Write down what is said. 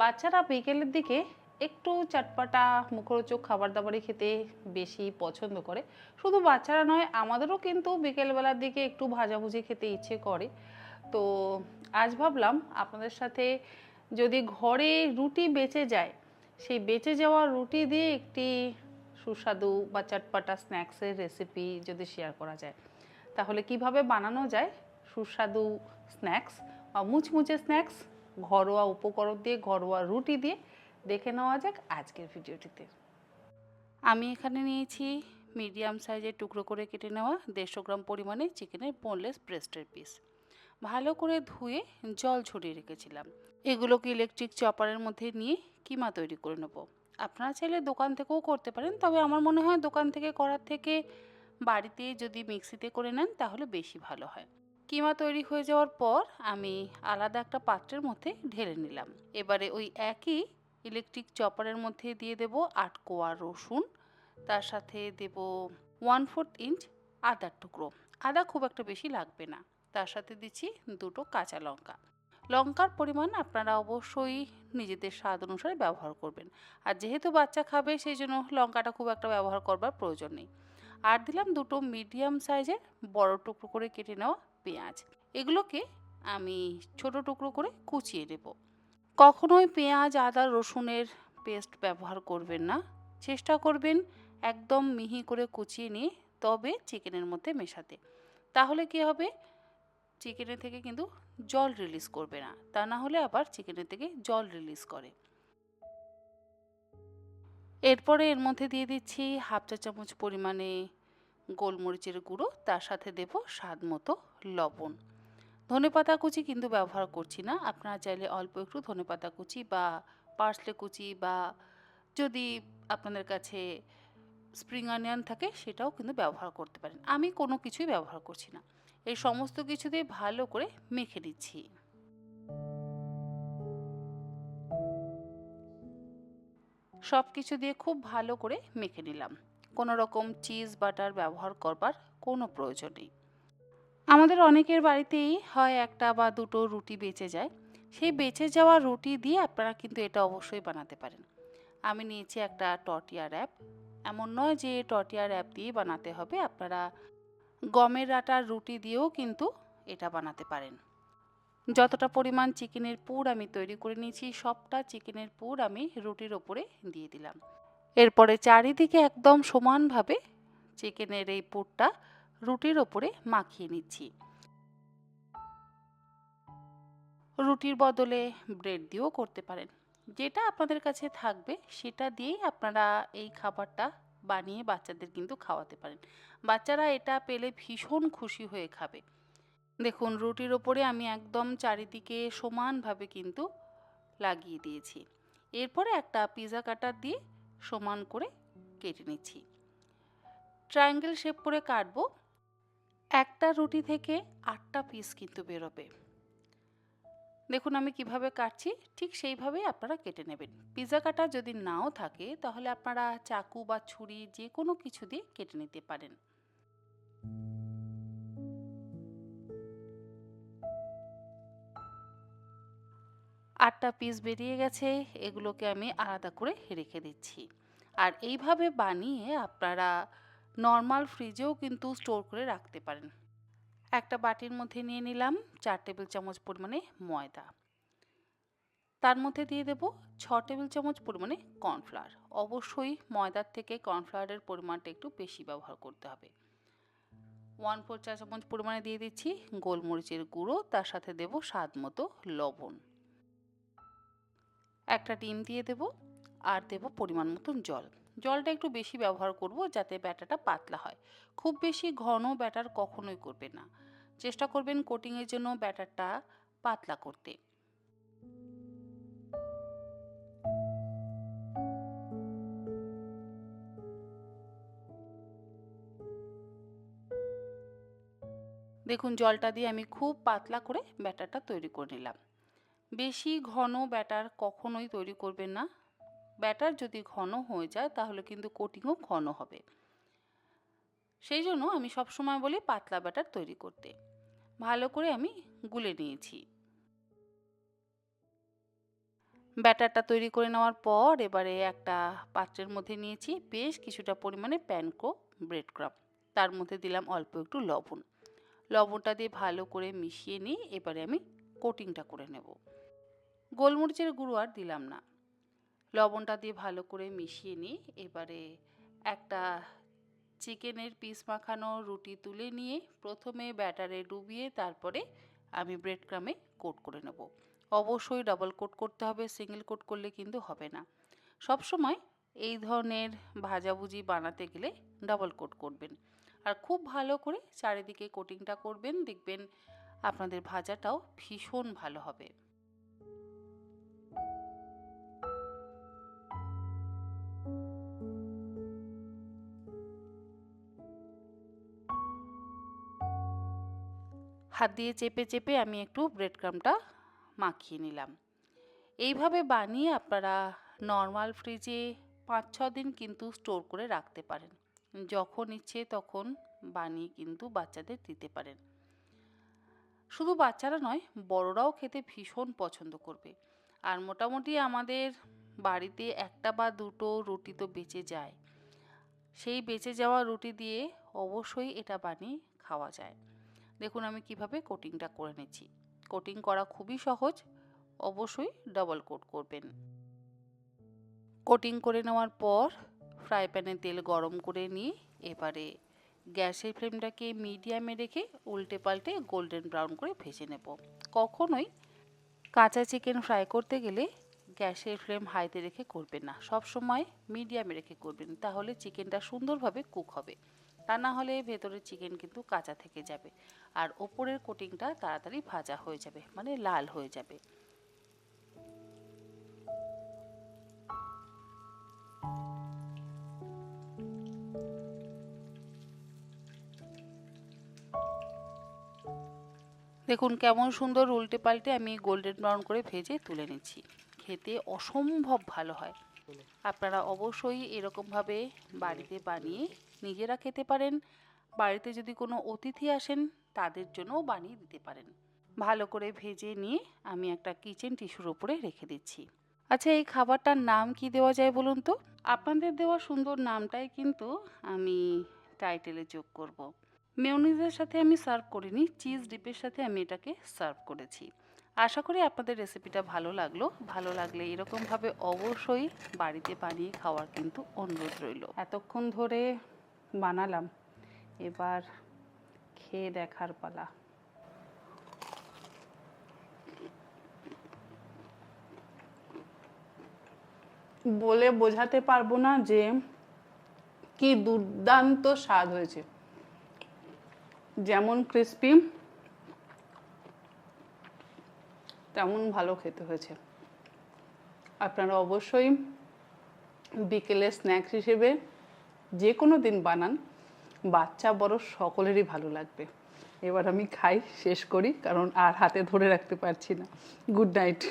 বাচ্চারা বিকেলের দিকে একটু চটপটা মুখরোচক খাবার দাবারই খেতে বেশি পছন্দ করে। শুধু বাচ্চারা নয়, আমাদেরও কিন্তু বিকেলবেলার দিকে একটু ভাজাভুজি খেতে ইচ্ছে করে। তো আজ ভাবলাম আপনাদের সাথে, যদি ঘরে রুটি বেঁচে যায়, সেই বেঁচে যাওয়া রুটি দিয়ে একটি সুস্বাদু বা চটপটা স্ন্যাক্সের রেসিপি যদি শেয়ার করা যায়, তাহলে কিভাবে বানানো যায় সুস্বাদু স্ন্যাক্স বা মুচমুচে স্ন্যাক্স ঘরোয়া উপকরণ দিয়ে, ঘরোয়া রুটি দিয়ে, দেখে নেওয়া যাক আজকের ভিডিওটিতে। আমি এখানে নিয়েছি মিডিয়াম সাইজের টুকরো করে কেটে নেওয়া 150 গ্রাম পরিমাণে চিকেনের বোনলেস ব্রেস্টের পিস। ভালো করে ধুয়ে জল ছড়িয়ে রেখেছিলাম। এগুলোকে ইলেকট্রিক চপারের মধ্যে নিয়ে কিমা তৈরি করে নেব। আপনারা চাইলে দোকান থেকেও করতে পারেন, তবে আমার মনে হয় দোকান থেকে করার থেকে বাড়িতে যদি মিক্সিতে করে নেন তাহলে বেশি ভালো হয়। কিমা তৈরি হয়ে যাওয়ার পর আমি আলাদা একটা পাত্রের মধ্যে ঢেলে নিলাম। এবারে ওই একই ইলেকট্রিক চপারের মধ্যে দিয়ে দেব 8 কোয়া রসুন, তার সাথে দেব 1/4 ইঞ্চ আদার টুকরো। আদা খুব একটা বেশি লাগবে না। তার সাথে দিচ্ছি 2টো কাঁচা লঙ্কা। লঙ্কার পরিমাণ আপনারা অবশ্যই নিজেদের স্বাদ অনুসারে ব্যবহার করবেন। আর যেহেতু বাচ্চা খাবে, সেই জন্য লঙ্কাটা খুব একটা ব্যবহার করবার প্রয়োজন নেই। আর দিলাম 2টো মিডিয়াম সাইজের বড় টুকরো করে কেটে নেওয়া পেঁয়াজ। এগুলোকে আমি ছোট টুকরো করে কুচিয়ে নেব। কখনোই পেঁয়াজ আদা রসুনের পেস্ট ব্যবহার করবেন না। চেষ্টা করবেন একদম মিহি করে কুচিয়ে নিয়ে তবে চিকেনের মধ্যে মেশাতে। তাহলে কি হবে, চিকেনের থেকে কিন্তু জল রিলিজ করবে না। তা না হলে আবার চিকেনের থেকে জল রিলিজ করে। এরপরে এর মধ্যে দিয়ে দিচ্ছি 1/2 চা চামচ পরিমাণে গোলমরিচের গুঁড়ো, তার সাথে দেব স্বাদ মতো লবণ। ধনেপাতা কুচি কিন্তু ব্যবহার করছি না। আপনারা চাইলে অল্প একটু ধনেপাতা কুচি বা পার্সলে কুচি বা যদি আপনাদের কাছে স্প্রিং অনিয়ন থাকে সেটাও কিন্তু ব্যবহার করতে পারেন। আমি কোনো কিছুই ব্যবহার করছি না। এই সমস্ত কিছু দিয়ে ভালো করে মেখে নিচ্ছি। সব কিছু দিয়ে খুব ভালো করে মেখে নিলাম। কোনো রকম চিজ বাটার ব্যবহার করবার কোনো প্রয়োজন নেই। আমাদের অনেকের বাড়িতেই হয় একটা বা দুটো রুটি বেঁচে যায়। সেই বেঁচে যাওয়া রুটি দিয়ে আপনারা কিন্তু এটা অবশ্যই বানাতে পারেন। আমি নিয়েছি একটা টর্টিয়া র্যাপ। এমন নয় যে টর্টিয়া র্যাপ দিয়েই বানাতে হবে, আপনারা গমের আটার রুটি দিয়েও কিন্তু এটা বানাতে পারেন। যতটা পরিমাণ চিকেনের পুর আমি তৈরি করে নিয়েছি, সবটা চিকেনের পুর আমি রুটির ওপরে দিয়ে দিলাম। এরপরে চারিদিকে একদম সমানভাবে চিকেনের এই পুরটা রুটির ওপরে মাখিয়ে নিচ্ছি। রুটির বদলে ব্রেড দিয়েও করতে পারেন। যেটা আপনাদের কাছে থাকবে সেটা দিয়েই আপনারা এই খাবারটা বানিয়ে বাচ্চাদের কিন্তু খাওয়াতে পারেন। বাচ্চারা এটা পেলে ভীষণ খুশি হয়ে খাবে। দেখুন, রুটির ওপরে আমি একদম চারিদিকে সমানভাবে কিন্তু লাগিয়ে দিয়েছি। এরপরে একটা পিৎজা কাটার দিয়ে সমান করে কেটে নিচ্ছি। ট্রায়াঙ্গেল শেপ করে কাটবো। একটা রুটি থেকে 8টা পিস কিন্তু বেরোবে। দেখুন আমি কিভাবে কাটছি, ঠিক সেইভাবেই আপনারা কেটে নেবেন। পিৎজা কাটা যদি নাও থাকে তাহলে আপনারা চাকু বা ছুরি যে কোনো কিছু দিয়ে কেটে নিতে পারেন। 8টা পিস বেরিয়ে গেছে, এগুলোকে আমি আলাদা করে রেখে দিচ্ছি। আর এইভাবে বানিয়ে আপনারা নর্মাল ফ্রিজেও কিন্তু স্টোর করে রাখতে পারেন। একটা বাটির মধ্যে নিয়ে নিলাম 4 টেবিল চামচ পরিমাণে ময়দা। তার মধ্যে দিয়ে দেব 6 টেবিল চামচ পরিমাণে কর্নফ্লাওয়ার। অবশ্যই ময়দার থেকে কর্নফ্লাওয়ারের পরিমাণটা একটু বেশি ব্যবহার করতে হবে। 1/4 চা চামচ পরিমাণে দিয়ে দিচ্ছি গোলমরিচের গুঁড়ো, তার সাথে দেব স্বাদ মতো লবণ। একটা ডিম দিয়ে দেব আর দেব পরিমাণ মতন জল। জলটা একটু বেশি ব্যবহার করব যাতে ব্যাটারটা পাতলা হয়। খুব বেশি ঘন ব্যাটার কখনোই করবেন না। চেষ্টা করবেন কোটিংয়ের জন্য ব্যাটারটা পাতলা করতে। দেখুন জলটা দিয়ে আমি খুব পাতলা করে ব্যাটারটা তৈরি করে নিলাম। বেশি ঘন ব্যাটার কখনোই তৈরি করবেন না। ব্যাটার যদি ঘন হয়ে যায় তাহলে কিন্তু কোটিংও ঘন হবে। সেই জন্য আমি সবসময় বলি পাতলা ব্যাটার তৈরি করতে। ভালো করে আমি গুলে নিয়েছি। ব্যাটারটা তৈরি করে নেওয়ার পর এবারে একটা পাত্রের মধ্যে নিয়েছি বেশ কিছুটা পরিমাণে প্যানকো ব্রেড ক্রাম্ব, তার মধ্যে দিলাম অল্প একটু লবণ। লবণটা দিয়ে ভালো করে মিশিয়ে নিয়ে এবারে আমি কোটিংটা করে নেব। গোলমরিচের গুঁড়ো আর দিলাম না। লবণটা দিয়ে ভালো করে মিশিয়ে নিয়ে এবারে একটা চিকেনের পিস মাখানো রুটি তুলে নিয়ে প্রথমে ব্যাটারে ডুবিয়ে তারপরে আমি ব্রেড ক্রামে কোট করে নেব। অবশ্যই ডাবল কোট করতে হবে, সিঙ্গেল কোট করলে কিন্তু হবে না। সবসময় এই ধরনের ভাজাভুজি বানাতে গেলে ডাবল কোট করবেন আর খুব ভালো করে চারিদিকে কোটিংটা করবেন, দেখবেন আপনাদের ভাজাটাও ভীষণ ভালো হবে। হাত দিয়ে চেপে চেপে আমি একটু ব্রেড ক্রামটা মাখিয়ে নিলাম। এইভাবে বানিয়ে আপনারা নর্মাল ফ্রিজে 5-6 দিন কিন্তু স্টোর করে রাখতে পারেন। যখন ইচ্ছে তখন বানিয়ে কিন্তু বাচ্চাদের দিতে পারেন। শুধু বাচ্চারা নয়, বড়রাও খেতে ভীষণ পছন্দ করবে। আর মোটামুটি আমাদের বাড়িতে একটা বা দুটো রুটি তো বেঁচে যায়। সেই বেঁচে যাওয়া রুটি দিয়ে অবশ্যই এটা বানিয়ে খাওয়া যায়। দেখুন আমি কিভাবে কোটিংটা করে নিচ্ছি। কোটিং করা খুবই সহজ, অবশ্যই ডাবল কোট করবেন। কোটিং করে নেওয়ার পর ফ্রাই প্যানে তেল গরম করে নিয়ে এবারে গ্যাসের ফ্লেমটাকে মিডিয়ামে রেখে উল্টে পাল্টে গোল্ডেন ব্রাউন করে ভেজে নেব। কখনোই কাঁচা চিকেন ফ্রাই করতে গেলে গ্যাসের ফ্লেম হাইতে রেখে করবেন না, সব সময় মিডিয়ামে রেখে করবেন, তাহলে চিকেনটা সুন্দরভাবে কুক হবে। তা না হলে ভেতরের চিকেন কিন্তু কাঁচা থেকে যাবে আর ওপরের কোটিংটা তাড়াতাড়ি ভাজা হয়ে যাবে, মানে লাল হয়ে যাবে। দেখুন কেমন সুন্দর উল্টে পাল্টে আমি গোল্ডেন ব্রাউন করে ভেজে তুলে নিচ্ছি। খেতে অসম্ভব ভালো হয়। আপনারা অবশ্যই এরকমভাবে বাড়িতে বানিয়ে নিজেরা খেতে পারেন। বাড়িতে যদি কোনো অতিথি আসেন তাদের জন্যও বানিয়ে দিতে পারেন। ভালো করে ভেজে নিয়ে আমি একটা কিচেন টিস্যুর উপরে রেখে দিচ্ছি। আচ্ছা, এই খাবারটার নাম কি দেওয়া যায় বলুন তো? আপনাদের দেওয়া সুন্দর নামটাই কিন্তু আমি টাইটেলে যোগ করব। মেয়োনিজের সাথে আমি সার্ভ করিনি, চিজ ডিপের সাথে আমি এটাকে সার্ভ করেছি। আশা করি আপনাদের রেসিপিটা ভালো লাগলো। ভালো লাগলে এরকমভাবে অবশ্যই বাড়িতে বানিয়ে খাওয়ার কিন্তু অনুরোধ রইল। এতক্ষণ ধরে বানালাম, এবার খেয়ে দেখার পালা। বলে বোঝাতে পারবো না যে কি দুর্দান্ত স্বাদ হয়েছে। যেমন ক্রিস্পি তেমন ভালো খেতে হয়েছে। আপনারা অবশ্যই বিকেলে স্ন্যাক্স হিসেবে যে কোনো দিন বানান, বাচ্চা বড় সকলেরই ভালো লাগবে। এবার আমি খাই, শেষ করি, কারণ আর হাতে ধরে রাখতে পারছি না। Good night.